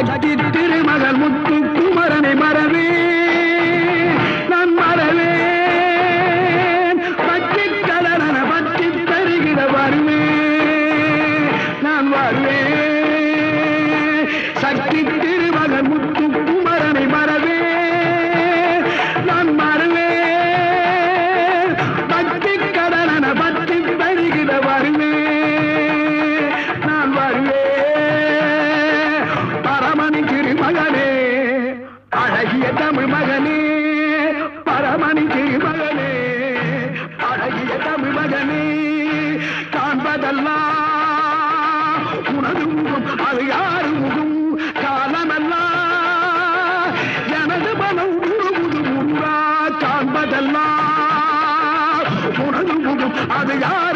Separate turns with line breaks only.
சக்தி திருமகள் முத்து குமரனை மறவே நான் மறவேன் பற்றி கடலன பற்றி தருகிற வருவேன் நான் வருவேன் சக்தி திருமகள் முத்து குமரனை மறவே நான் மறவேன் பற்றி கடலன பற்றி தருகிற வருவேன் நான் வருவேன் பரமணி திருமகனே அழகிய தமிழ் மகனே பரமணி திருமகனே அழகிய தமிழ் மகனே காண்பதெல்லாம் உனது முகம் அது யாரு முகம் காலமெல்லாம் எனது மனம் முழுமுது முருகா காண்பதெல்லாம் உனது முகம் அது யார்